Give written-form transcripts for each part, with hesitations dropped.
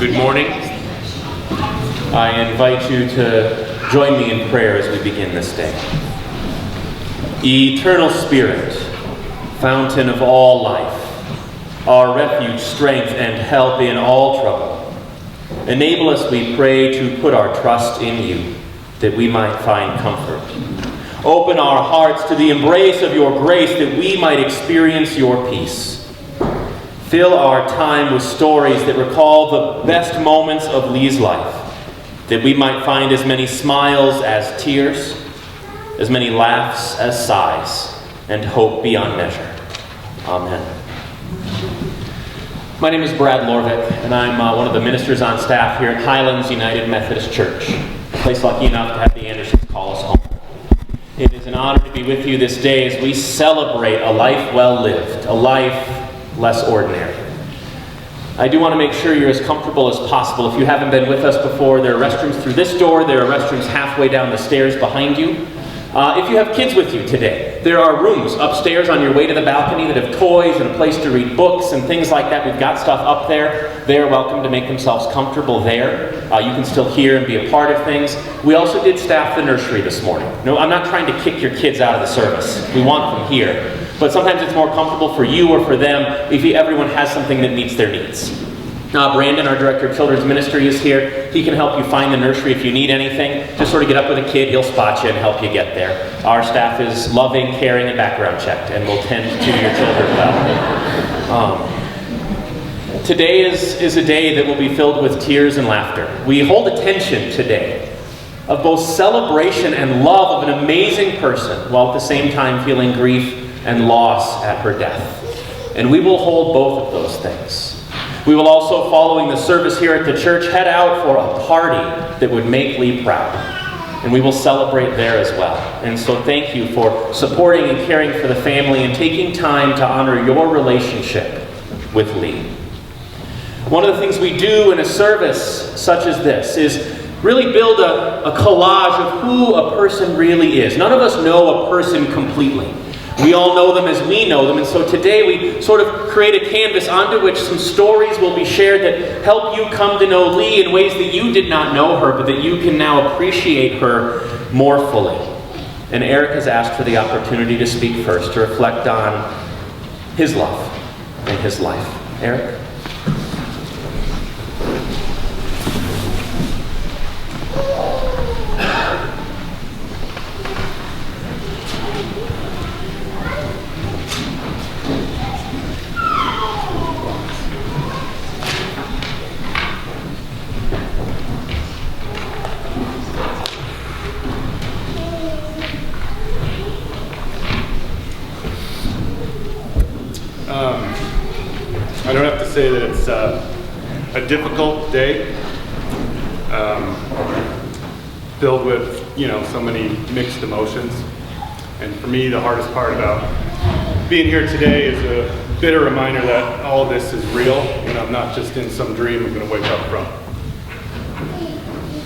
Good morning. I invite you to join me in prayer as we begin this day. Eternal Spirit, fountain of all life, our refuge, strength, and help in all trouble, enable us, we pray, to put our trust in you, that we might find comfort. Open our hearts to the embrace of your grace, that we might experience your peace. Fill our time with stories that recall the best moments of Leigh's life, that we might find as many smiles as tears, as many laughs as sighs, and hope beyond measure. Amen. My name is Brad Lorvik, and I'm one of the ministers on staff here at Highlands United Methodist Church, a place lucky enough to have the Andersons call us home. It is an honor to be with you this day as we celebrate a life well lived, a life less ordinary. I do want to make sure you're as comfortable as possible. If you haven't been with us before, there are restrooms through this door. There are restrooms halfway down the stairs behind you. If you have kids with you today, there are rooms upstairs on your way to the balcony that have toys and a place to read books and things like that. We've got stuff up there. They are welcome to make themselves comfortable there. You can still hear and be a part of things. We also did staff the nursery this morning. No, I'm not trying to kick your kids out of the service. We want them here. But sometimes it's more comfortable for you or for them if everyone has something that meets their needs. Brandon, our Director of Children's Ministry, is here. He can help you find the nursery if you need anything. Just sort of get up with a kid, he'll spot you and help you get there. Our staff is loving, caring, and background checked, and will tend to your children well. Today is a day that will be filled with tears and laughter. We hold a tension today of both celebration and love of an amazing person, while at the same time feeling grief and loss at her death. And we will hold both of those things. We will also, following the service here at the church, head out for a party that would make Leigh proud. And we will celebrate there as well. And so thank you for supporting and caring for the family and taking time to honor your relationship with Leigh. One of the things we do in a service such as this is really build a collage of who a person really is. None of us know a person completely. We all know them as we know them, and so today we sort of create a canvas onto which some stories will be shared that help you come to know Leigh in ways that you did not know her, but that you can now appreciate her more fully. And Eric has asked for the opportunity to speak first, to reflect on his love and his life. Eric? I don't have to say that it's a difficult day, filled with, so many mixed emotions. And for me, the hardest part about being here today is a bitter reminder that all of this is real, and I'm not just in some dream I'm going to wake up from.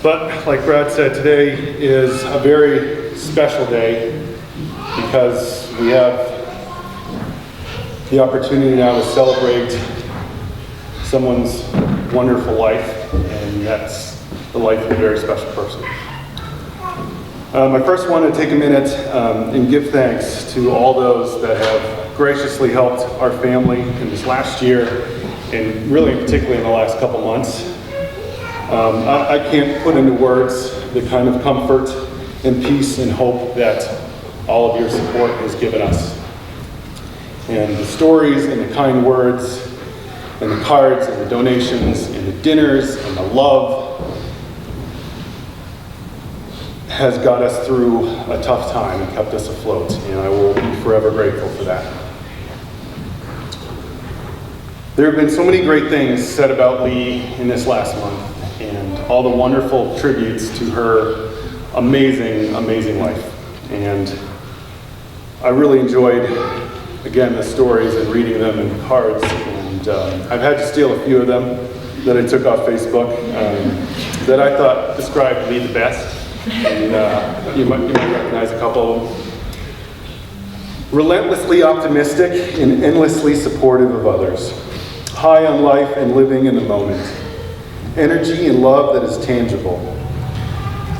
But like Brad said, today is a very special day because we have the opportunity now to celebrate someone's wonderful life, and that's the life of a very special person. I first want to take a minute and give thanks to all those that have graciously helped our family in this last year, and really particularly in the last couple months. I can't put into words the kind of comfort and peace and hope that all of your support has given us. And the stories and the kind words and the cards and the donations and the dinners and the love has got us through a tough time and kept us afloat. And I will be forever grateful for that. There have been so many great things said about Leigh in this last month, and all the wonderful tributes to her amazing, amazing life. And I really enjoyed, again, the stories and reading them and cards, and I've had to steal a few of them that I took off Facebook that I thought described me the best, and you might recognize a couple of them. Relentlessly optimistic and endlessly supportive of others, high on life and living in the moment, energy and love that is tangible.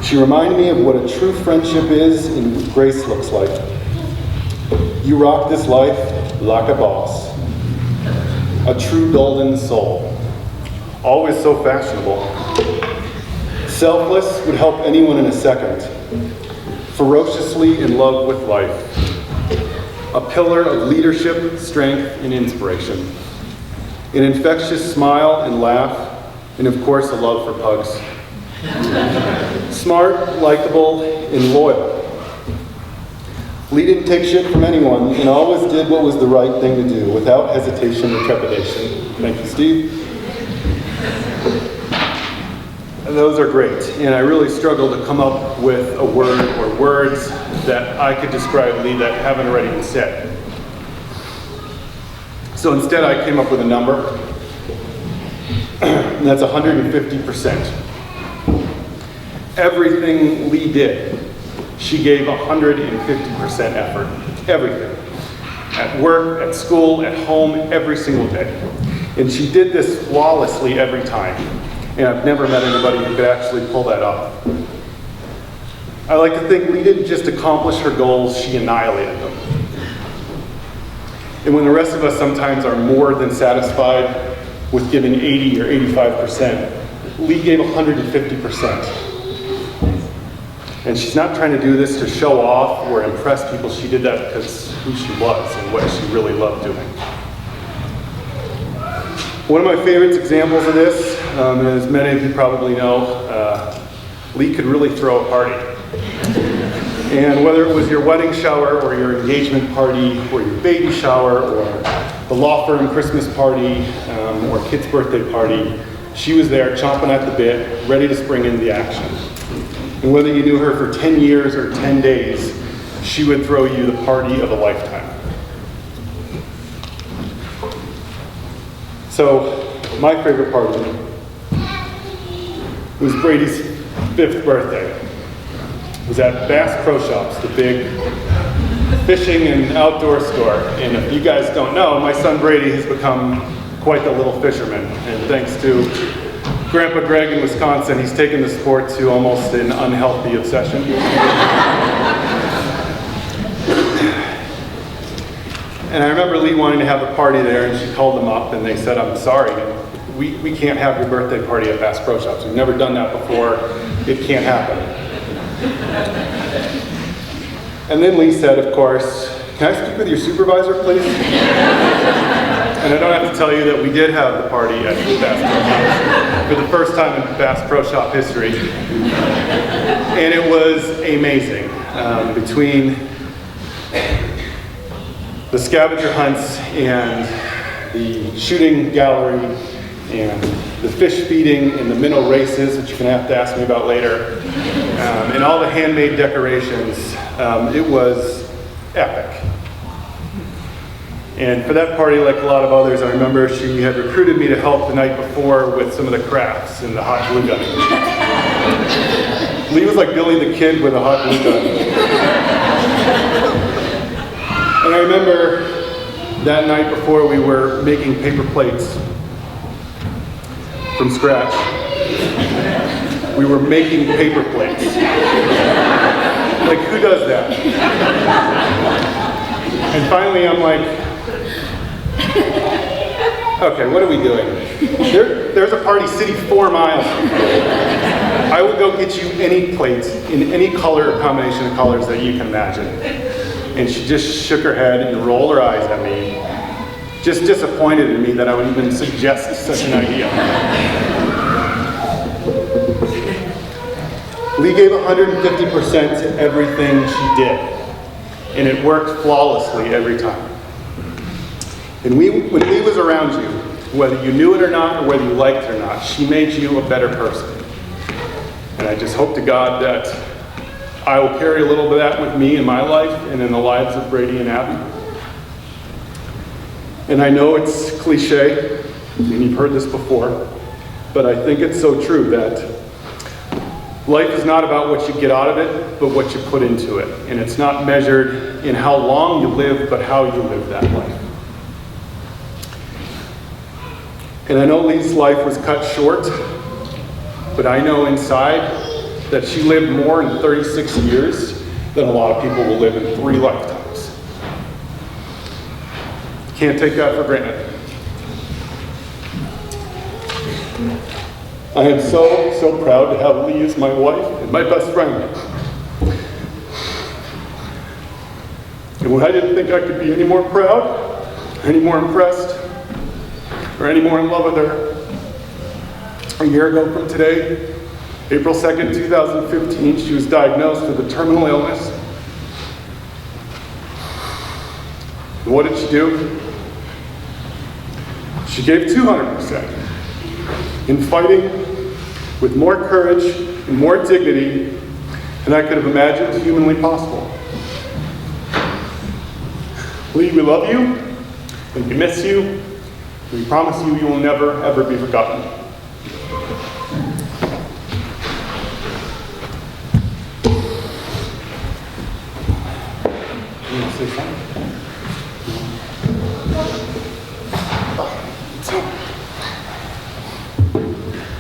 She reminded me of what a true friendship is and what grace looks like. You rock this life like a boss, a true golden soul, always so fashionable. Selfless, would help anyone in a second, ferociously in love with life, a pillar of leadership, strength, and inspiration, an infectious smile and laugh, and of course a love for pugs. Smart, likable, and loyal. Leigh didn't take shit from anyone and always did what was the right thing to do without hesitation or trepidation. Thank you, Steve. And those are great, and I really struggled to come up with a word or words that I could describe Leigh that haven't already been said. So instead I came up with a number, and that's 150%. Everything Leigh did, she gave 150% effort. Everything. At work, at school, at home, every single day. And she did this flawlessly every time. And I've never met anybody who could actually pull that off. I like to think Leigh didn't just accomplish her goals, she annihilated them. And when the rest of us sometimes are more than satisfied with giving 80 or 85%, Leigh gave 150%. And she's not trying to do this to show off or impress people. She did that because who she was and what she really loved doing. One of my favorite examples of this, as many of you probably know, Leigh could really throw a party. And whether it was your wedding shower or your engagement party or your baby shower or the law firm Christmas party or kid's birthday party, she was there chomping at the bit, ready to spring into the action. And whether you knew her for 10 years or 10 days, she would throw you the party of a lifetime. So, my favorite party was Brady's 5th birthday. It was at Bass Pro Shops, the big fishing and outdoor store. And if you guys don't know, my son Brady has become quite the little fisherman. And thanks to Grandpa Greg in Wisconsin, he's taken the sport to almost an unhealthy obsession. And I remember Leigh wanting to have a party there, and she called them up, and they said, I'm sorry, we can't have your birthday party at Bass Pro Shops. We've never done that before. It can't happen. And then Leigh said, of course, can I speak with your supervisor, please? And I don't have to tell you that we did have the party at Bass Pro Shops for the first time in Bass Pro Shop history. And it was amazing. Between the scavenger hunts and the shooting gallery and the fish feeding and the minnow races, which you're going to have to ask me about later, and all the handmade decorations, it was epic. And for that party, like a lot of others, I remember she had recruited me to help the night before with some of the crafts and the hot glue gun. Leigh was like Billy the Kid with a hot glue gun. And I remember that night before we were making paper plates from scratch. We were making paper plates. Like, who does that? And finally I'm like, okay, what are we doing? There's a party city 4 miles from here. I will go get you any plates in any color or combination of colors that you can imagine. And she just shook her head and rolled her eyes at me, just disappointed in me that I would even suggest such an idea. Leigh gave 150% to everything she did, and it worked flawlessly every time. And when Leigh was around you, whether you knew it or not, or whether you liked it or not, she made you a better person. And I just hope to God that I will carry a little bit of that with me in my life and in the lives of Brady and Abby. And I know it's cliche, and you've heard this before, but I think it's so true that life is not about what you get out of it, but what you put into it. And it's not measured in how long you live, but how you live that life. And I know Leigh's life was cut short but I know inside that she lived more in 36 years than a lot of people will live in 3 lifetimes. Can't take that for granted. I am so proud to have Leigh as my wife and my best friend. And I didn't think I could be any more proud, any more impressed, or any more in love with her. A year ago from today, April 2nd, 2015, she was diagnosed with a terminal illness. And what did she do? She gave 200% in fighting with more courage and more dignity than I could have imagined humanly possible. Leigh, we love you, and we miss you. We promise you will never, ever be forgotten. You want to say something?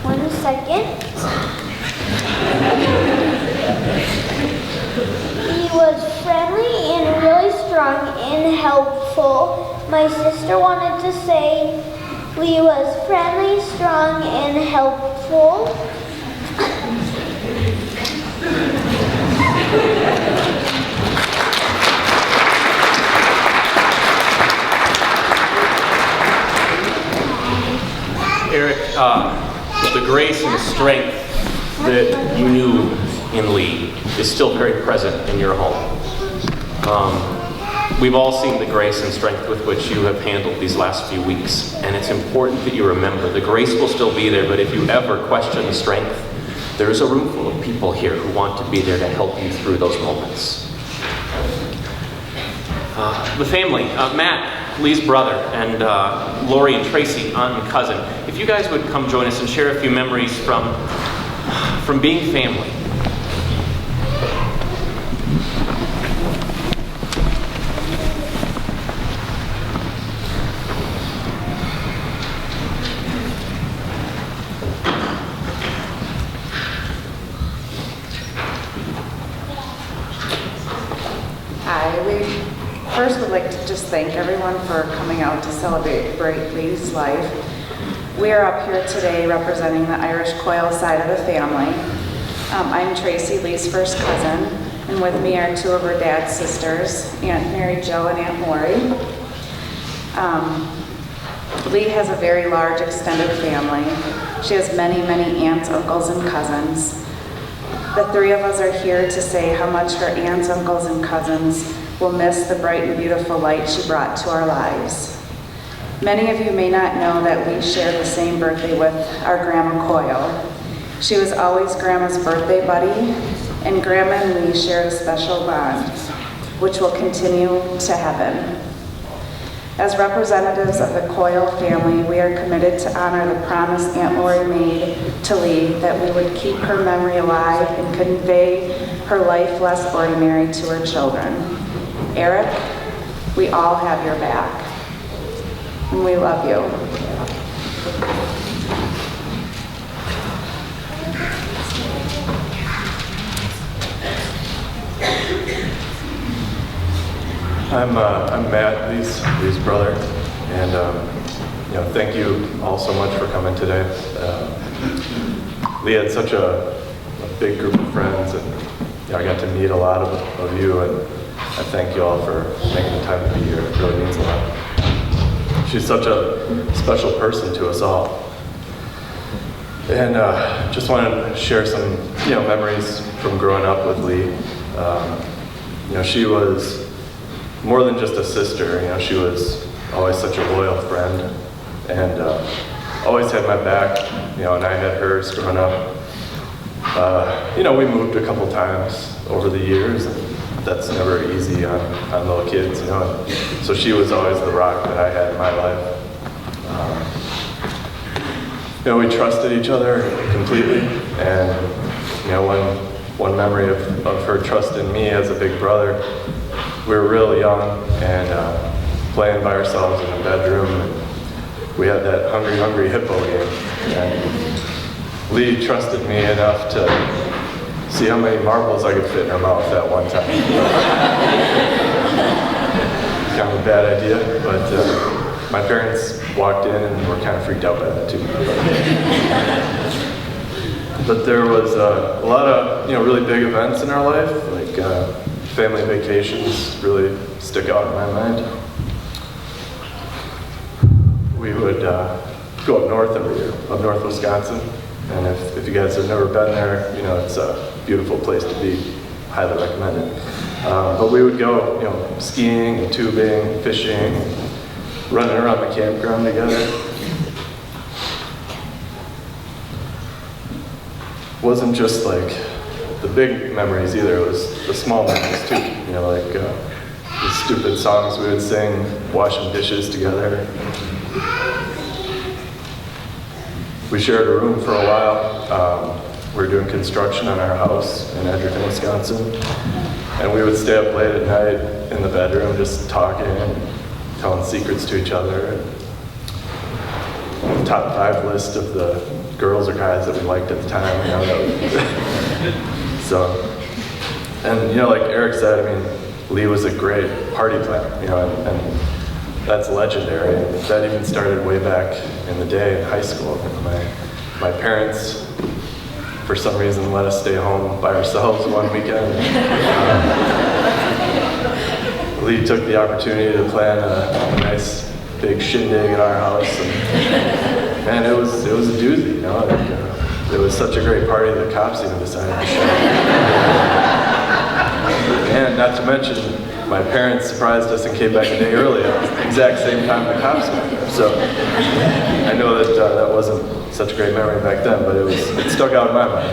1 second. He was friendly and really strong and helpful. My sister wanted to say Leigh was friendly, strong, and helpful. Eric, the grace and strength that you knew in Leigh is still very present in your home. We've all seen the grace and strength with which you have handled these last few weeks, and it's important that you remember the grace will still be there, but if you ever question the strength, there's a room full of people here who want to be there to help you through those moments. The family, Matt, Leigh's brother, and Lori and Tracy, aunt and cousin, if you guys would come join us and share a few memories from being family. We first would like to just thank everyone for coming out to celebrate Leigh's life. We are up here today representing the Irish Coil side of the family. I'm Tracy, Leigh's first cousin, and with me are 2 of her dad's sisters, Aunt Mary Jo and Aunt Lori. Leigh has a very large extended family. She has many aunts, uncles, and cousins. The 3 of us are here to say how much her aunts, uncles, and cousins will miss the bright and beautiful light she brought to our lives. Many of you may not know that we share the same birthday with our Grandma Coyle. She was always Grandma's birthday buddy, and Grandma and Leigh shared a special bond, which will continue to heaven. As representatives of the Coyle family, we are committed to honor the promise Aunt Lori made to Leigh that we would keep her memory alive and convey her life less ordinary to her children. Eric, we all have your back, and we love you. I'm Matt, Leigh's brother, and thank you all so much for coming today. Leigh had such a big group of friends, and I got to meet a lot of you, and I thank you all for making the time to be here. It really means a lot. She's such a special person to us all. And just wanted to share some memories from growing up with Leigh. She was more than just a sister. She was always such a loyal friend, and always had my back, and I had hers growing up. We moved a couple times over the years, and that's never easy on little kids, So she was always the rock that I had in my life. We trusted each other completely, and one memory of her trust in me as a big brother. We were really young and playing by ourselves in the bedroom. And we had that Hungry Hippo game. And Leigh trusted me enough to see how many marbles I could fit in her mouth at one time. Kind of a bad idea, but my parents walked in and were kind of freaked out by that too. But there was a lot of really big events in our life, like family vacations really stick out in my mind. We would go up north every year, up north Wisconsin, and if you guys have never been there, it's a beautiful place to be. Highly recommend it. But we would go, skiing and tubing, fishing, running around the campground together. Wasn't just like the big memories either, it was the small memories too. Like the stupid songs we would sing, washing dishes together. We shared a room for a while. We were doing construction on our house in Edgerton, Wisconsin. And we would stay up late at night in the bedroom just talking and telling secrets to each other. The top 5 list of the girls or guys that we liked at the time. So, and like Eric said, Leigh was a great party planner, and that's legendary. And that even started way back in the day in high school. My parents, for some reason, let us stay home by ourselves one weekend. Leigh took the opportunity to plan a nice big shindig at our house, and man, it was a doozy. It was such a great party that cops even decided to show up. And not to mention, my parents surprised us and came back a day early at the exact same time the cops got there. So I know that that wasn't such a great memory back then, but it stuck out in my mind.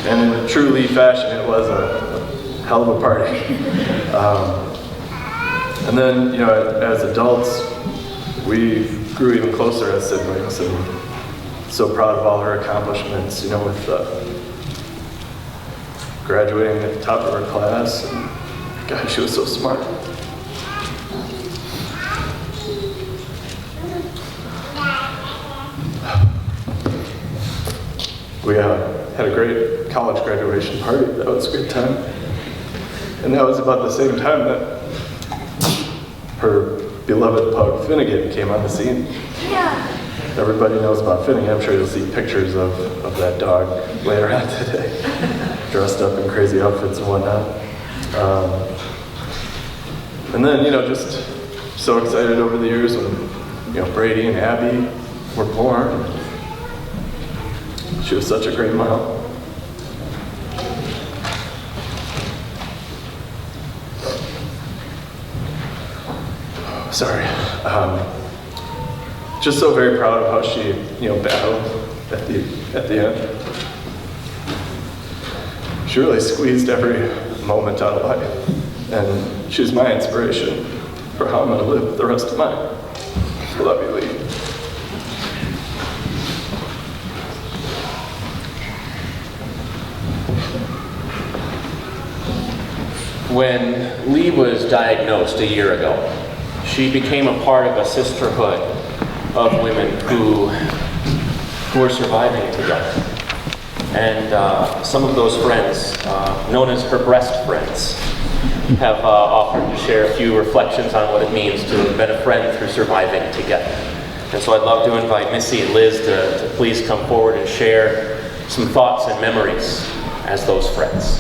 And in true Leigh fashion, it was a hell of a party. And then, as adults, we grew even closer as siblings, and so proud of all her accomplishments, with graduating at the top of her class. And God, she was so smart. We had a great college graduation party. That was a good time. And that was about the same time that her beloved pug Finnegan came on the scene. Yeah. Everybody knows about Finnegan. I'm sure you'll see pictures of that dog later on today, dressed up in crazy outfits and whatnot. And then, just so excited over the years when, Brady and Abby were born. She was such a great mom. Sorry. Just so very proud of how she, battled at the end. She really squeezed every moment out of life, and she's my inspiration for how I'm going to live the rest of mine. I love you, Leigh. When Leigh was diagnosed a year ago, she became a part of a sisterhood of women who were surviving together. And some of those friends, known as her breast friends, have offered to share a few reflections on what it means to have been a friend through surviving together. And so I'd love to invite Missy and Liz to please come forward and share some thoughts and memories as those friends.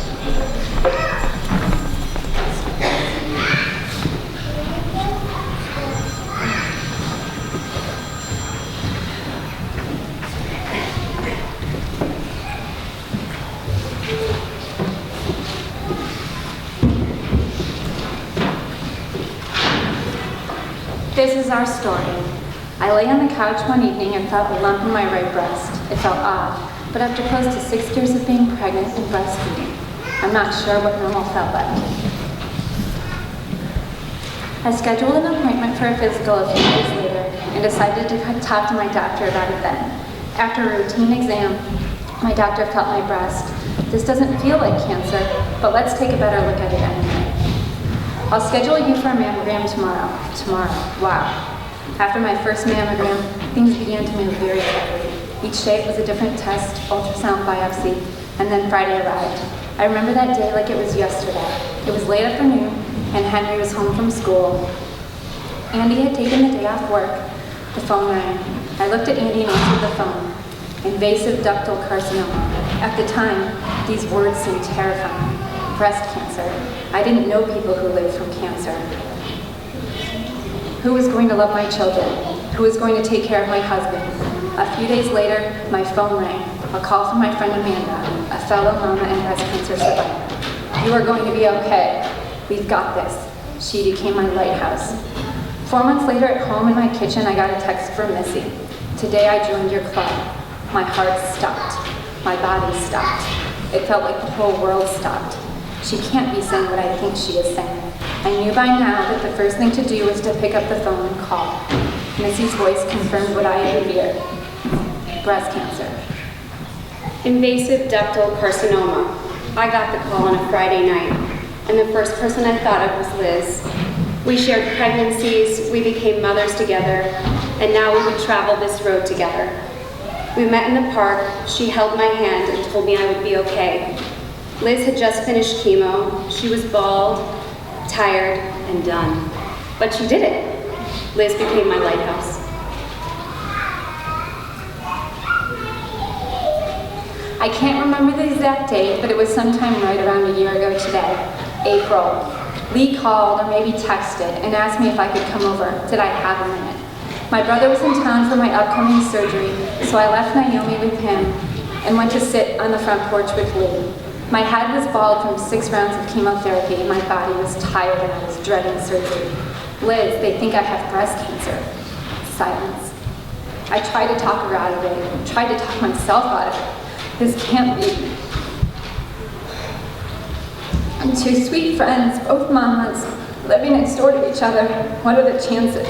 This is our story. I lay on the couch one evening and felt a lump in my right breast. It felt odd, but after close to 6 years of being pregnant and breastfeeding, I'm not sure what normal felt like. I scheduled an appointment for a physical a few days later and decided to talk to my doctor about it then. After a routine exam, my doctor felt my breast. This doesn't feel like cancer, but let's take a better look at it anyway. I'll schedule you for a mammogram tomorrow. Wow. After my first mammogram, things began to move very quickly. Each day it was a different test, ultrasound, biopsy, and then Friday arrived. I remember that day like it was yesterday. It was late afternoon, and Henry was home from school. Andy had taken the day off work. The phone rang. I looked at Andy and answered the phone. Invasive ductal carcinoma. At the time, these words seemed terrifying. Breast cancer. I didn't know people who lived from cancer. Who was going to love my children? Who was going to take care of my husband? A few days later, my phone rang. A call from my friend Amanda, a fellow mama and breast cancer survivor. You are going to be okay. We've got this. She became my lighthouse. 4 months later at home in my kitchen, I got a text from Missy. Today I joined your club. My heart stopped. My body stopped. It felt like the whole world stopped. She can't be saying what I think she is saying. I knew by now that the first thing to do was to pick up the phone and call. Missy's voice confirmed what I had feared. Breast cancer. Invasive ductal carcinoma. I got the call on a Friday night, and the first person I thought of was Liz. We shared pregnancies, we became mothers together, and now we would travel this road together. We met in the park, she held my hand and told me I would be okay. Liz had just finished chemo, she was bald, tired, and done. But she did it. Liz became my lighthouse. I can't remember the exact date, but it was sometime right around a year ago today, April. Leigh called or maybe texted and asked me if I could come over. Did I have a minute? My brother was in town for my upcoming surgery, so I left Naomi with him and went to sit on the front porch with Leigh. My head was bald from 6 rounds of chemotherapy, and my body was tired and I was dreading surgery. Liz, they think I have breast cancer. Silence. I tried to talk her out of it, tried to talk myself out of it. This can't be. I'm 2 sweet friends, both mamas, living next door to each other. What are the chances?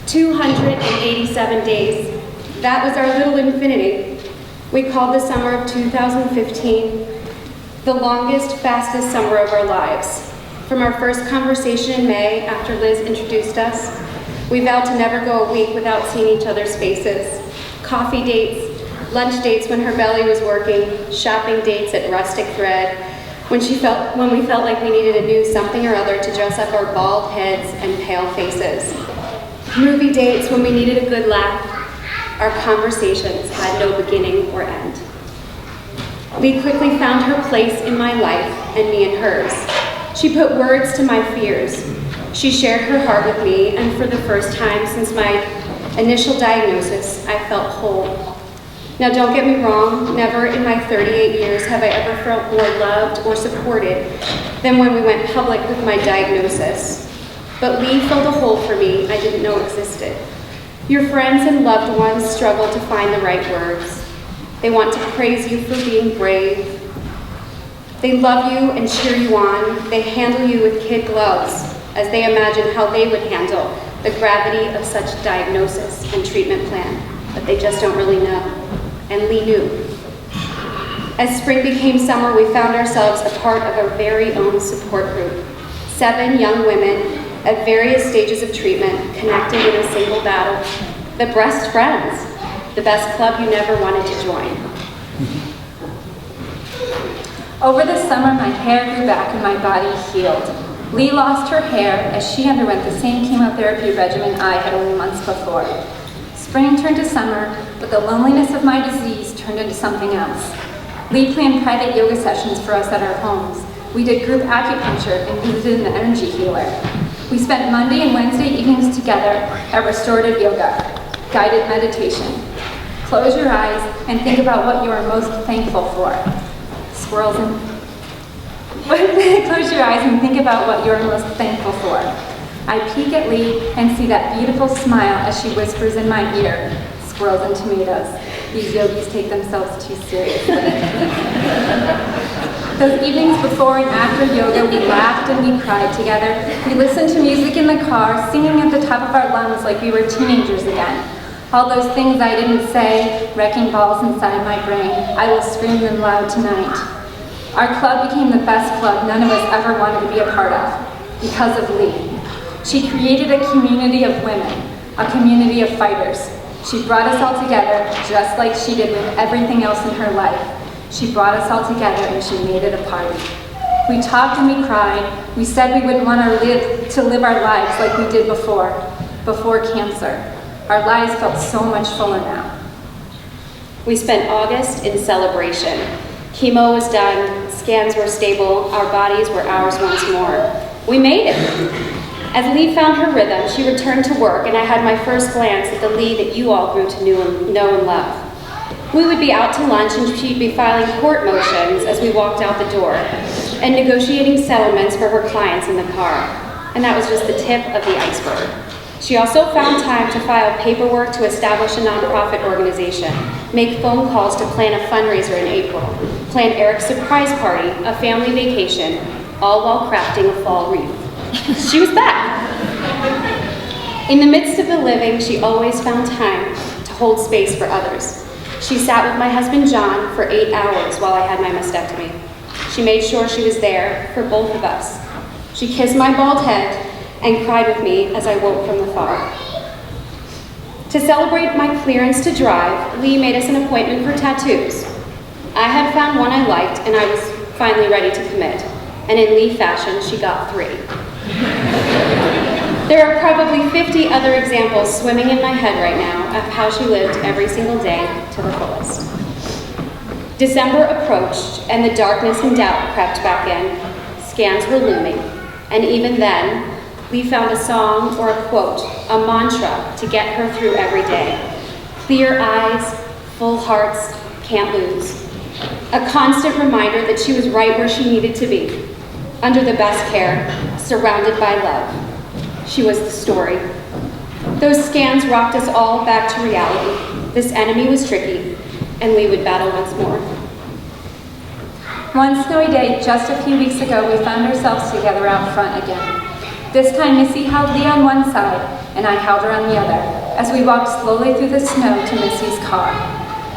287 days. That was our little infinity. We called the summer of 2015 the longest, fastest summer of our lives. From our first conversation in May, after Liz introduced us, we vowed to never go a week without seeing each other's faces. Coffee dates, lunch dates when her belly was working, shopping dates at Rustic Thread, when we felt like we needed a new something or other to dress up our bald heads and pale faces. Movie dates when we needed a good laugh. Our conversations had no beginning or end. Leigh quickly found her place in my life and me in hers. She put words to my fears. She shared her heart with me, and for the first time since my initial diagnosis, I felt whole. Now don't get me wrong, never in my 38 years have I ever felt more loved or supported than when we went public with my diagnosis. But Leigh filled a hole for me I didn't know existed. Your friends and loved ones struggle to find the right words. They want to praise you for being brave. They love you and cheer you on. They handle you with kid gloves as they imagine how they would handle the gravity of such diagnosis and treatment plan, but they just don't really know. And Leigh knew. As spring became summer, we found ourselves a part of our very own support group. 7 young women at various stages of treatment, connected in a single battle. The Breast Friends, the best club you never wanted to join. Over the summer, my hair grew back and my body healed. Leigh lost her hair as she underwent the same chemotherapy regimen I had only months before. Spring turned to summer, but the loneliness of my disease turned into something else. Leigh planned private yoga sessions for us at our homes. We did group acupuncture and visited an energy healer. We spent Monday and Wednesday evenings together at restorative yoga, guided meditation. Close your eyes and think about what you are most thankful for. Squirrels and... Close your eyes and think about what you are most thankful for. I peek at Leigh and see that beautiful smile as she whispers in my ear, squirrels and tomatoes. These yogis take themselves too seriously. Those evenings before and after yoga, we laughed and we cried together. We listened to music in the car, singing at the top of our lungs like we were teenagers again. All those things I didn't say, wrecking balls inside my brain, I will scream them loud tonight. Our club became the best club none of us ever wanted to be a part of, because of Leigh. She created a community of women, a community of fighters. She brought us all together, just like she did with everything else in her life. She brought us all together and she made it a party. We talked and we cried. We said we wouldn't want to live our lives like we did before cancer. Our lives felt so much fuller now. We spent August in celebration. Chemo was done, scans were stable, our bodies were ours once more. We made it. As Leigh found her rhythm, she returned to work, and I had my first glance at the Leigh that you all grew to know and love. We would be out to lunch, and she'd be filing court motions as we walked out the door, and negotiating settlements for her clients in the car. And that was just the tip of the iceberg. She also found time to file paperwork to establish a nonprofit organization, make phone calls to plan a fundraiser in April, plan Eric's surprise party, a family vacation, all while crafting a fall wreath. She was back. In the midst of the living, she always found time to hold space for others. She sat with my husband John for 8 hours while I had my mastectomy. She made sure she was there for both of us. She kissed my bald head and cried with me as I woke from the fog. To celebrate my clearance to drive, Leigh made us an appointment for tattoos. I had found one I liked, and I was finally ready to commit. And in Leigh fashion, she got 3. There are probably 50 other examples swimming in my head right now of how she lived every single day to the fullest. December approached, and the darkness and doubt crept back in. Scans were looming, and even then, Leigh found a song or a quote, a mantra to get her through every day. Clear eyes, full hearts, can't lose. A constant reminder that she was right where she needed to be, under the best care, surrounded by love. She was the story. Those scans rocked us all back to reality. This enemy was tricky, and we would battle once more. One snowy day just a few weeks ago, we found ourselves together out front again. This time, Missy held Leigh on one side, and I held her on the other, as we walked slowly through the snow to Missy's car.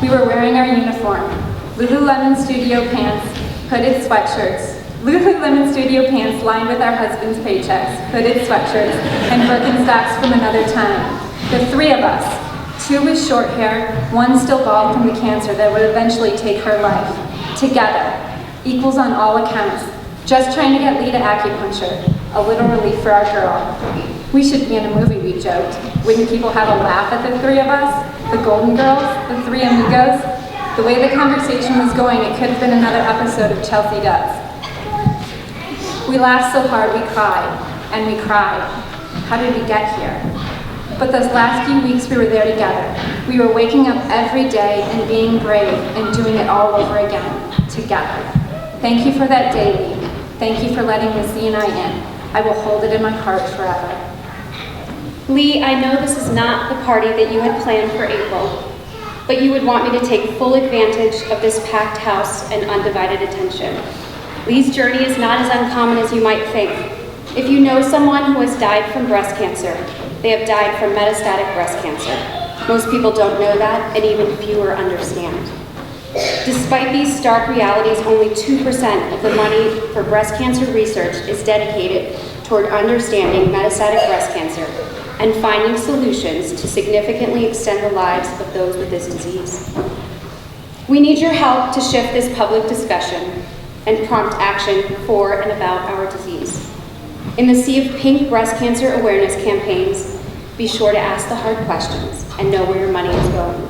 We were wearing our uniform, Lululemon studio pants, hooded sweatshirts, Lululemon studio pants lined with our husbands' paychecks, hooded sweatshirts, and Birkenstocks from another time. The 3 of us, 2 with short hair, 1 still bald from the cancer that would eventually take her life. Together, equals on all accounts, just trying to get Leigh to acupuncture, a little relief for our girl. We should be in a movie, we joked. Wouldn't people have a laugh at the 3 of us? The Golden Girls, the 3 amigos? The way the conversation was going, it could have been another episode of Chelsea Does. We laughed so hard we cried, and we cried. How did we get here? But those last few weeks we were there together. We were waking up every day and being brave and doing it all over again, together. Thank you for that day, Leigh. Thank you for letting Missy and I in. I will hold it in my heart forever. Leigh, I know this is not the party that you had planned for April, but you would want me to take full advantage of this packed house and undivided attention. Leigh's journey is not as uncommon as you might think. If you know someone who has died from breast cancer, they have died from metastatic breast cancer. Most people don't know that, and even fewer understand. Despite these stark realities, only 2% of the money for breast cancer research is dedicated toward understanding metastatic breast cancer and finding solutions to significantly extend the lives of those with this disease. We need your help to shift this public discussion and prompt action for and about our disease. In the sea of pink breast cancer awareness campaigns, be sure to ask the hard questions and know where your money is going.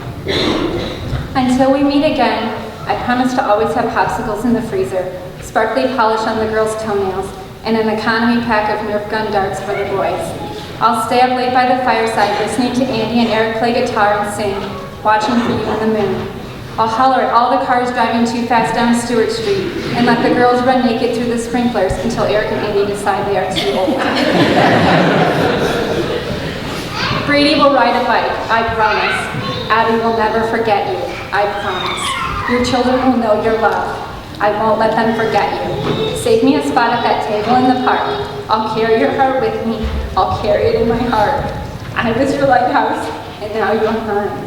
Until we meet again, I promise to always have popsicles in the freezer, sparkly polish on the girls' toenails, and an economy pack of Nerf gun darts for the boys. I'll stay up late by the fireside listening to Andy and Eric play guitar and sing, watching for you on the moon. I'll holler at all the cars driving too fast down Stewart Street and let the girls run naked through the sprinklers until Eric and Andy decide they are too old. Brady will ride a bike, I promise. Abby will never forget you, I promise. Your children will know your love. I won't let them forget you. Save me a spot at that table in the park. I'll carry your heart with me. I'll carry it in my heart. I was your lighthouse, and now you're mine.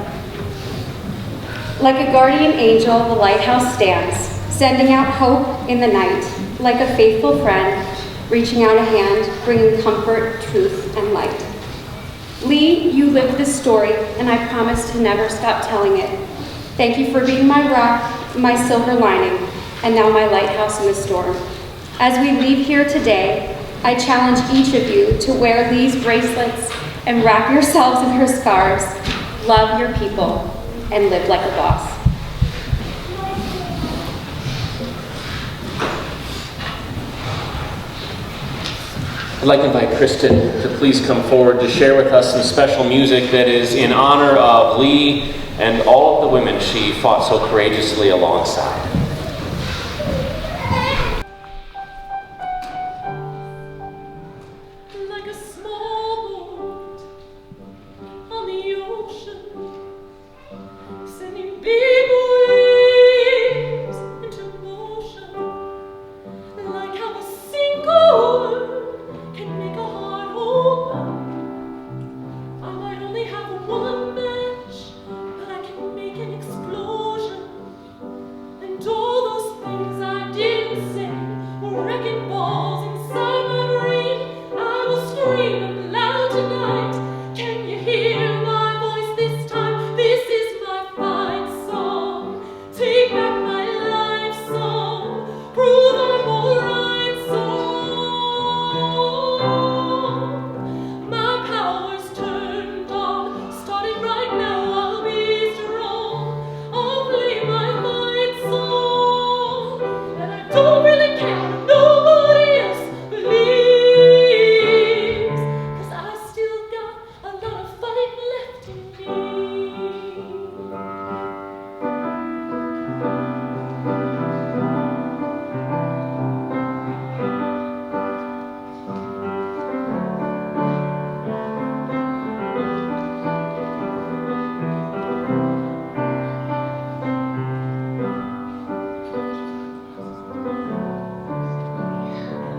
Like a guardian angel, the lighthouse stands, sending out hope in the night. Like a faithful friend, reaching out a hand, bringing comfort, truth, and light. Leigh, you lived this story, and I promise to never stop telling it. Thank you for being my rock, my silver lining, and now my lighthouse in the storm. As we leave here today, I challenge each of you to wear Leigh's bracelets and wrap yourselves in her scarves, love your people, and live like a boss. I'd like to invite Kristen to please come forward to share with us some special music that is in honor of Leigh and all of the women she fought so courageously alongside. Like a small boat on the ocean, sending big waves into motion, like how a single word can make a heart open. I might only have one match, but I can make an explosion. And all those things I didn't say were wrecking balls inside my brain. I will scream loud tonight. Can you hear my voice this time? This is my fight song. Take back my life song. Prove I'm alright song. My power's turned on. Starting right now, I'll be strong. I'll play my fight song. And I don't really care if nobody else believes. 'Cause I still got a lot of fight left in me.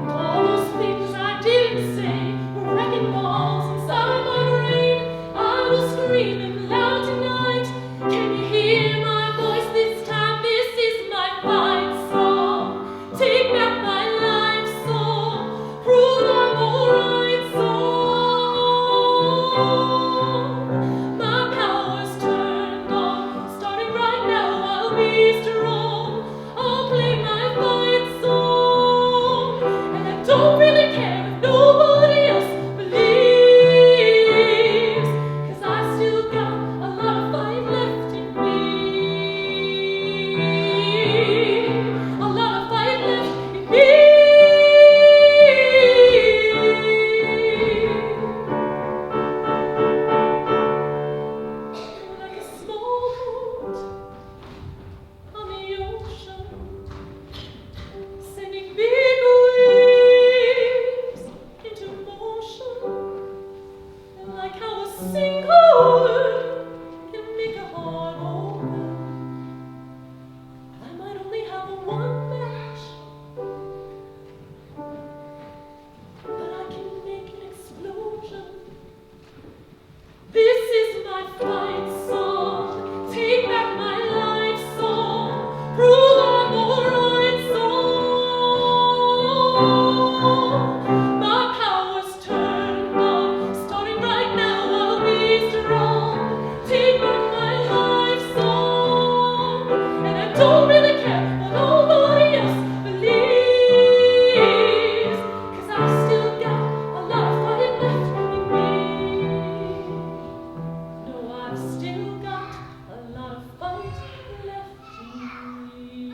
All those things I didn't say were wrecking balls inside my brain. I was screaming loud tonight. Can you hear my voice this time? This is my fight song. Take back my life song. Prove I'm alright song. My power's turned on. Starting right now, I'll be strong. I'll play my fight song. And I don't really care if nobody else believes. 'Cause I still got a lot of fight left in me. A lot of fight left in me. Like a small boat on the ocean, sending big waves into motion, and like how a single word can make a heart open. I might only have one match, but I can make an explosion. This is my fight song. Take back my life song. Prove I'm alright song. My power's turned on. Starting right now, I'll be strong. Take back my life song. And I don't really care what nobody else believes. 'Cause I still got a lot of fight left in me. No, I've still got a lot of fight left in me.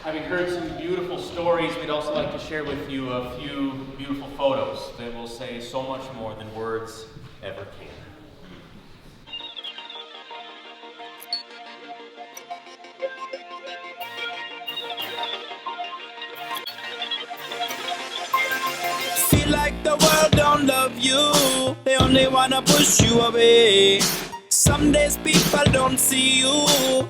Having heard some beautiful stories, we'd also like to share with you a few beautiful photos that will say so much more than words ever can. Feel like the world don't love you, they only wanna push you away. Some days people don't see you,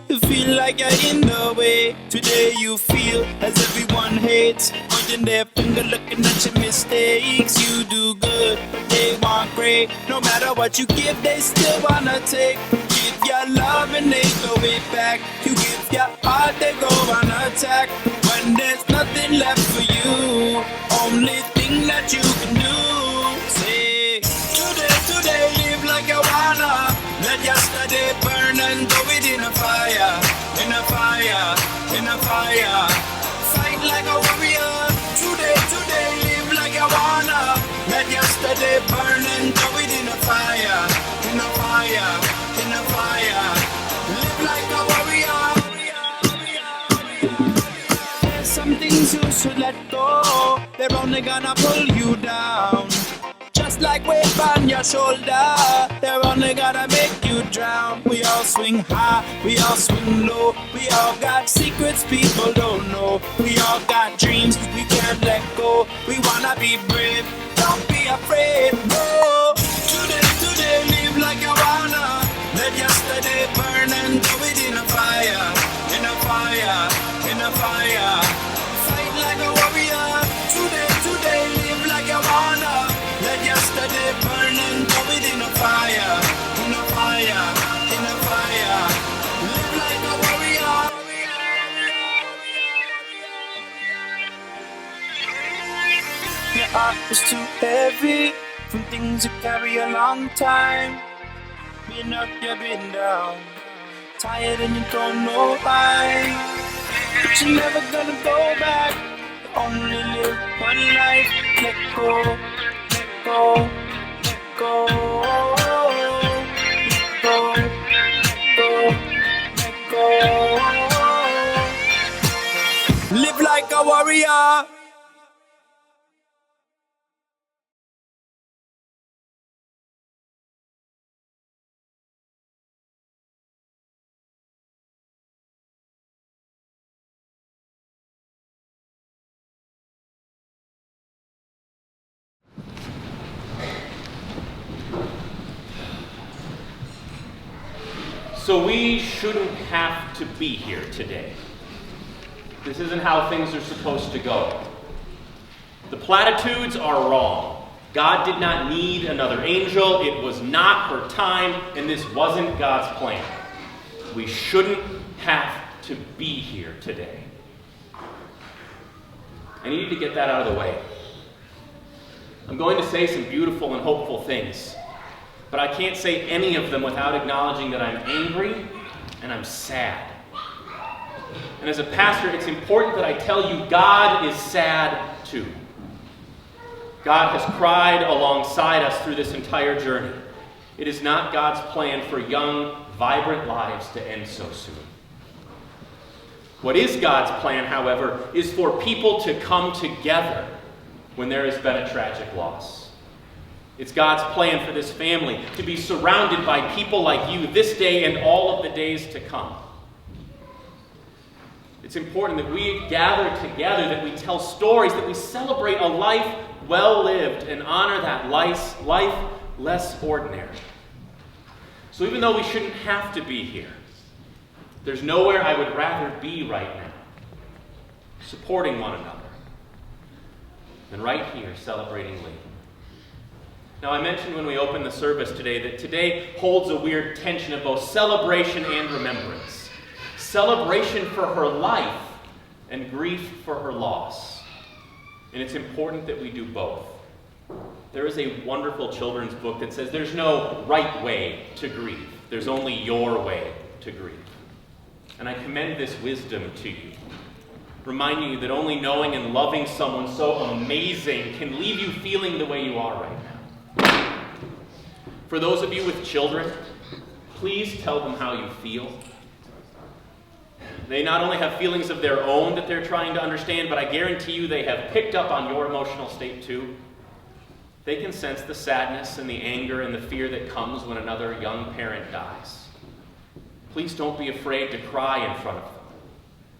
you feel like you're in the way. Today you feel as everyone hates, pointing their finger looking at your mistakes. You do good, but they want great. No matter what you give, they still wanna take. Give your life love and they go way back. You give your heart, they go on attack. When there's nothing left for you, only thing that you can do, say, today, live like you wanna. Let yesterday burn and throw it in a fire, in a fire, in a fire. Fight like a warrior. Today, live like you wanna. Let yesterday burn and throw it in a fire, in a fire, in a fire. Live like a warrior. There's some things you should let go. They're only gonna pull you down. Just like weight on your shoulder, they're only gonna make you drown. We all swing high, we all swing low. We all got secrets people don't know. We all got dreams we can't let go. We wanna be brave, don't be afraid, no. Today, live like you wanna. Let yesterday burn and throw it in a fire, in a fire, in a fire. Fight like a warrior. Today, live like you wanna. Let yesterday burn and throw it in a fire, in a fire, in a fire. Live like a warrior. Your heart is too heavy from things you carry a long time. Been up, you've been down, tired and you don't know why. But you're never gonna go back. You only live one life. Let go. Go, let go, let go, let go, let go. Live like a warrior. So we shouldn't have to be here today. This isn't how things are supposed to go. The platitudes are wrong. God did not need another angel. It was not her time, and this wasn't God's plan. We shouldn't have to be here today. I need to get that out of the way. I'm going to say some beautiful and hopeful things, but I can't say any of them without acknowledging that I'm angry and I'm sad. And as a pastor, it's important that I tell you God is sad too. God has cried alongside us through this entire journey. It is not God's plan for young, vibrant lives to end so soon. What is God's plan, however, is for people to come together when there has been a tragic loss. It's God's plan for this family to be surrounded by people like you this day and all of the days to come. It's important that we gather together, that we tell stories, that we celebrate a life well lived and honor that life less ordinary. So even though we shouldn't have to be here, there's nowhere I would rather be right now, supporting one another, than right here celebrating Leigh. Now, I mentioned when we opened the service today that today holds a weird tension of both celebration and remembrance. Celebration for her life and grief for her loss. And it's important that we do both. There is a wonderful children's book that says there's no right way to grieve. There's only your way to grieve. And I commend this wisdom to you, reminding you that only knowing and loving someone so amazing can leave you feeling the way you are right now. For those of you with children, please tell them how you feel. They not only have feelings of their own that they're trying to understand, but I guarantee you they have picked up on your emotional state too. They can sense the sadness and the anger and the fear that comes when another young parent dies. Please don't be afraid to cry in front of them.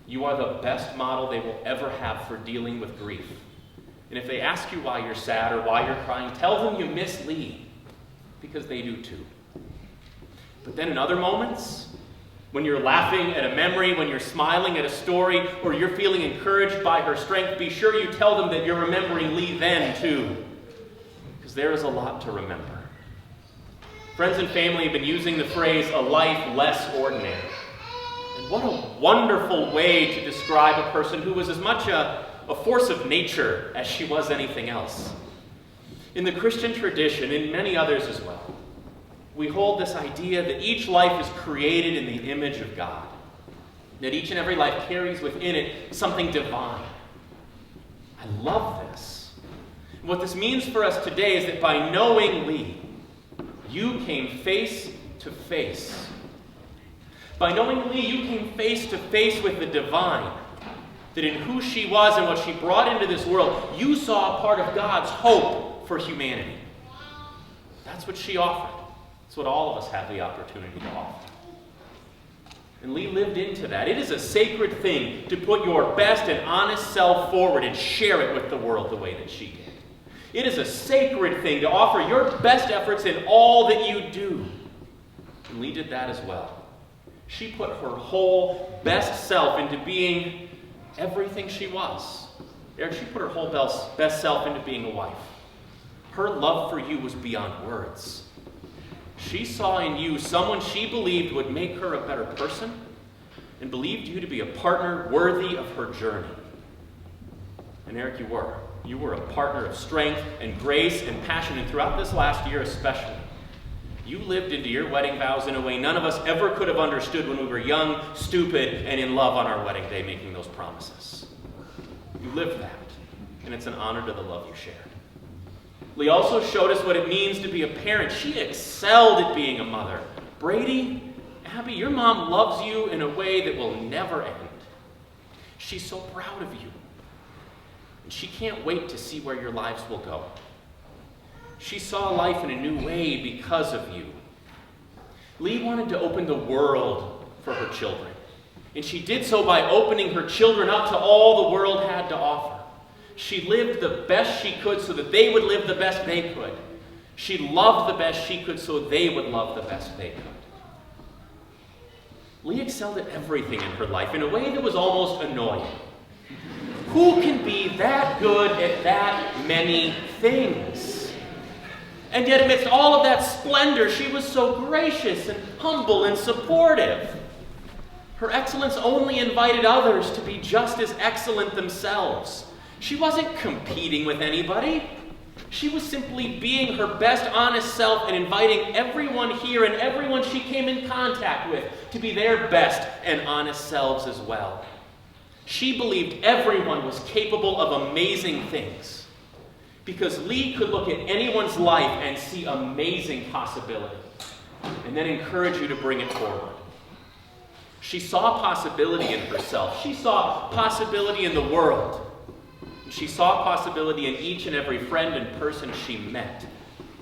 You are the best model they will ever have for dealing with grief. And if they ask you why you're sad or why you're crying, tell them you miss Leigh, because they do too. But then in other moments, when you're laughing at a memory, when you're smiling at a story, or you're feeling encouraged by her strength, be sure you tell them that you're remembering Leigh then too, because there is a lot to remember. Friends and family have been using the phrase, a life less ordinary. And what a wonderful way to describe a person who was as much a force of nature as she was anything else. In the Christian tradition, and many others as well, we hold this idea that each life is created in the image of God, that each and every life carries within it something divine. I love this. What this means for us today is that by knowing Leigh, you came face to face. By knowing Leigh, you came face to face with the divine. That in who she was and what she brought into this world, you saw a part of God's hope for humanity. That's what she offered. It's what all of us have the opportunity to offer. And Leigh lived into that. It is a sacred thing to put your best and honest self forward and share it with the world the way that she did. It is a sacred thing to offer your best efforts in all that you do. And Leigh did that as well. She put her whole best self into being everything she was. Eric, she put her whole best self into being a wife. Her love for you was beyond words. She saw in you someone she believed would make her a better person and believed you to be a partner worthy of her journey. And Eric, you were. You were a partner of strength and grace and passion, and throughout this last year especially, you lived into your wedding vows in a way none of us ever could have understood when we were young, stupid, and in love on our wedding day making those promises. You lived that, and it's an honor to the love you shared. Leigh also showed us what it means to be a parent. She excelled at being a mother. Brady, Abby, your mom loves you in a way that will never end. She's so proud of you. And she can't wait to see where your lives will go. She saw life in a new way because of you. Leigh wanted to open the world for her children. And she did so by opening her children up to all the world had to offer. She lived the best she could so that they would live the best they could. She loved the best she could so they would love the best they could. Leigh excelled at everything in her life in a way that was almost annoying. Who can be that good at that many things? And yet amidst all of that splendor, she was so gracious and humble and supportive. Her excellence only invited others to be just as excellent themselves. She wasn't competing with anybody. She was simply being her best honest self and inviting everyone here and everyone she came in contact with to be their best and honest selves as well. She believed everyone was capable of amazing things because Leigh could look at anyone's life and see amazing possibility and then encourage you to bring it forward. She saw possibility in herself. She saw possibility in the world. She saw possibility in each and every friend and person she met.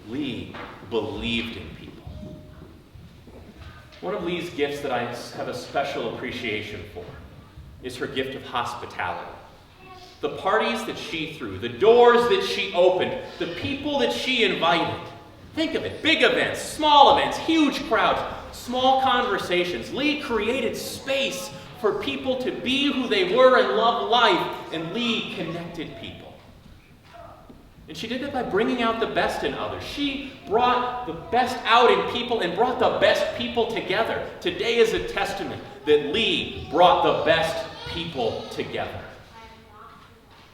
Leigh believed in people. One of Leigh's gifts that I have a special appreciation for is her gift of hospitality. The parties that she threw, the doors that she opened, the people that she invited. Think of it, big events, small events, huge crowds, small conversations. Leigh created space for people to be who they were and love life, and Leigh connected people. And she did that by bringing out the best in others. She brought the best out in people and brought the best people together. Today is a testament that Leigh brought the best people together.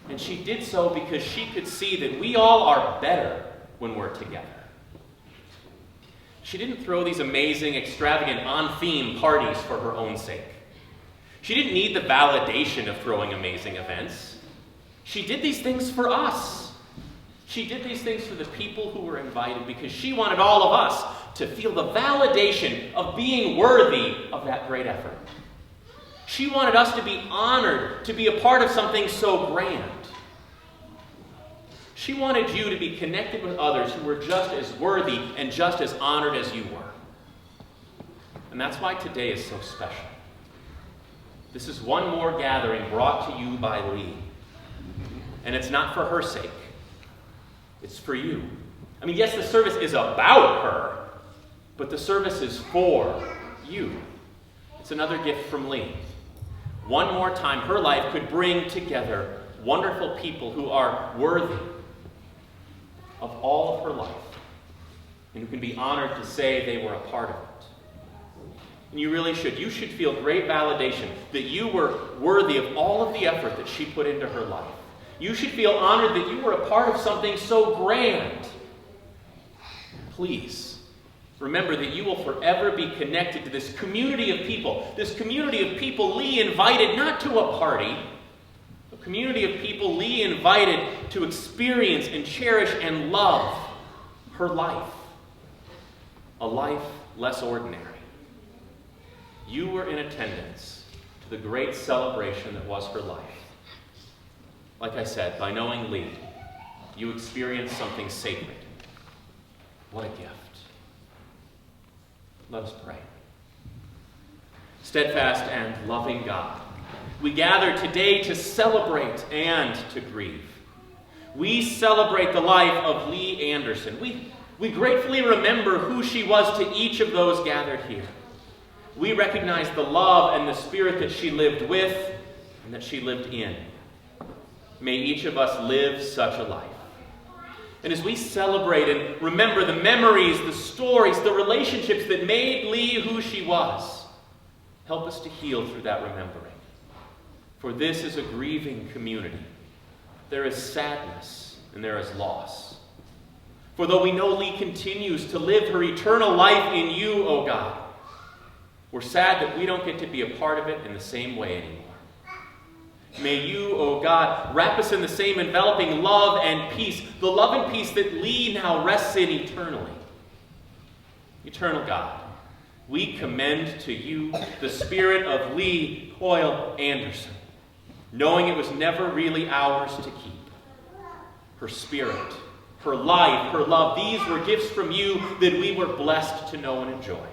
And she did so because she could see that we all are better when we're together. She didn't throw these amazing, extravagant, on-theme parties for her own sake. She didn't need the validation of throwing amazing events. She did these things for us. She did these things for the people who were invited because she wanted all of us to feel the validation of being worthy of that great effort. She wanted us to be honored to be a part of something so grand. She wanted you to be connected with others who were just as worthy and just as honored as you were. And that's why today is so special. This is one more gathering brought to you by Leigh. And it's not for her sake. It's for you. I mean, yes, the service is about her, but the service is for you. It's another gift from Leigh. One more time, her life could bring together wonderful people who are worthy of all of her life. and who can be honored to say they were a part of it. And you really should. You should feel great validation that you were worthy of all of the effort that she put into her life. You should feel honored that you were a part of something so grand. Please, remember that you will forever be connected to this community of people. This community of people Leigh invited not to a party. A community of people Leigh invited to experience and cherish and love her life. A life less ordinary. You were in attendance to the great celebration that was her life. Like I said, by knowing Leigh, you experienced something sacred. What a gift. Let us pray. Steadfast and loving God, we gather today to celebrate and to grieve. We celebrate the life of Leigh Anderson. We gratefully remember who she was to each of those gathered here. We recognize the love and the spirit that she lived with and that she lived in. May each of us live such a life. And as we celebrate and remember the memories, the stories, the relationships that made Leigh who she was, help us to heal through that remembering. For this is a grieving community. There is sadness and there is loss. For though we know Leigh continues to live her eternal life in you, O God, we're sad that we don't get to be a part of it in the same way anymore. May you, O God, wrap us in the same enveloping love and peace, the love and peace that Leigh now rests in eternally. Eternal God, we commend to you the spirit of Leigh Coyle Anderson, knowing it was never really ours to keep. Her spirit, her life, her love, these were gifts from you that we were blessed to know and enjoy.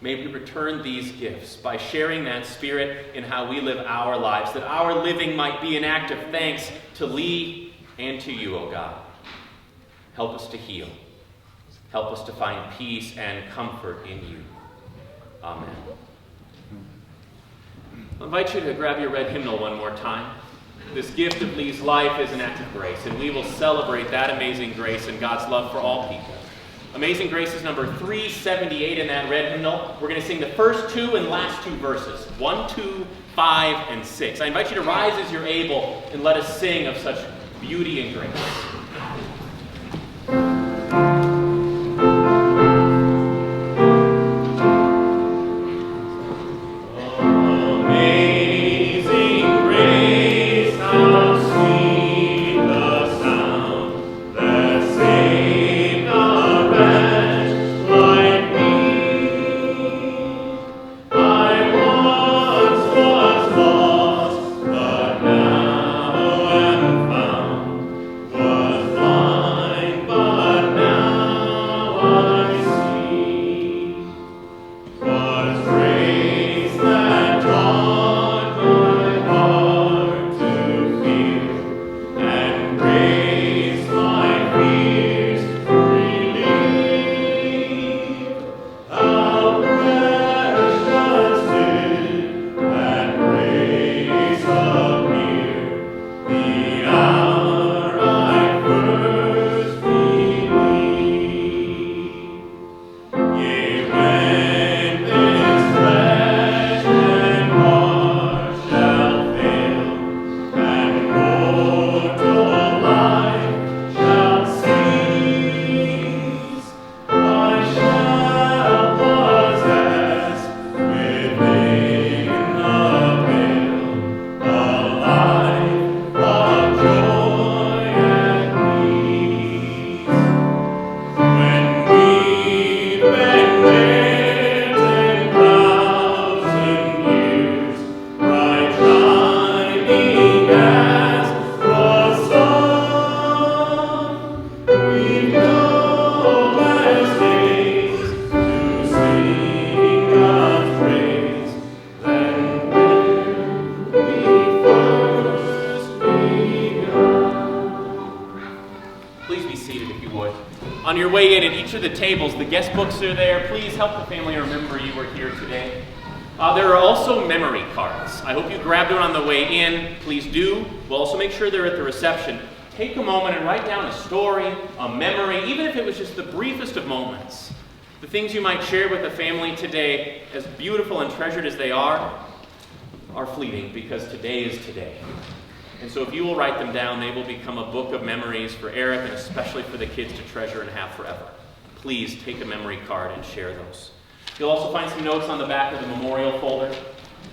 May we return these gifts by sharing that spirit in how we live our lives, that our living might be an act of thanks to Leigh and to you, O God. Help us to heal. Help us to find peace and comfort in you. Amen. I invite you to grab your red hymnal one more time. This gift of Leigh's life is an act of grace, and we will celebrate that amazing grace and God's love for all people. Amazing Grace is number 378 in that red hymnal. We're going to sing the first two and last two verses, 1, 2, 5, and 6. I invite you to rise as you're able and let us sing of such beauty and grace. On your way in at each of the tables, the guest books are there. Please help the family remember you were here today. There are also memory cards. I hope you grabbed one on the way in. Please do. We'll also make sure they're at the reception. take a moment and write down a story, a memory, even if it was just the briefest of moments. The things you might share with the family today, as beautiful and treasured as they are fleeting, because today is today. And so if you will write them down, they will become a book of memories for Eric and especially for the kids to treasure and have forever. Please take a memory card and share those. You'll also find some notes on the back of the memorial folder.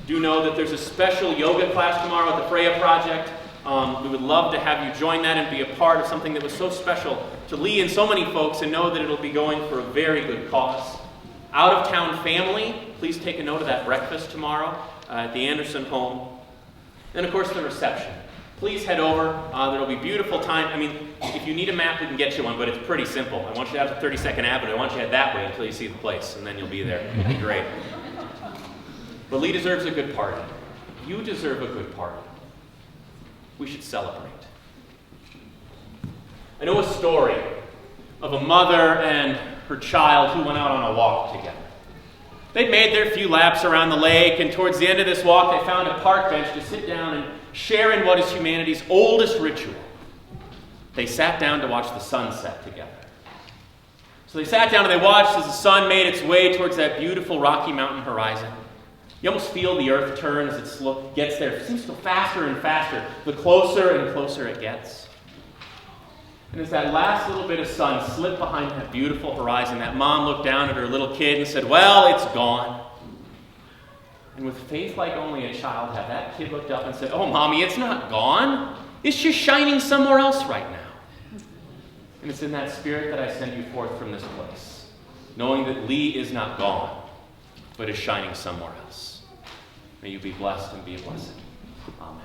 Do know that there's a special yoga class tomorrow at the Freya Project. We would love to have you join that and be a part of something that was so special to Leigh and so many folks, and know that it'll be going for a very good cause. Out-of-town family, please take a note of that breakfast tomorrow at the Anderson home. And of course the reception. Please head over. There'll be beautiful time. I mean, if you need a map, we can get you one, but it's pretty simple. I want you to have the 32nd Avenue. I want you to head that way until you see the place, and then you'll be there. It'll be great. But Leigh deserves a good party. You deserve a good party. We should celebrate. I know a story of a mother and her child who went out on a walk together. They'd made their few laps around the lake, and towards the end of this walk, they found a park bench to sit down and share in what is humanity's oldest ritual. They sat down to watch the sunset together. So they sat down and they watched as the sun made its way towards that beautiful Rocky Mountain horizon. You almost feel the earth turn as it gets there. It seems to go faster and faster, the closer and closer it gets. And as that last little bit of sun slipped behind that beautiful horizon, that mom looked down at her little kid and said, "Well, it's gone." And with faith like only a child had, that kid looked up and said, "Oh, Mommy, it's not gone. It's just shining somewhere else right now." And it's in that spirit that I send you forth from this place, knowing that Leigh is not gone, but is shining somewhere else. May you be blessed and be a blessing. Amen.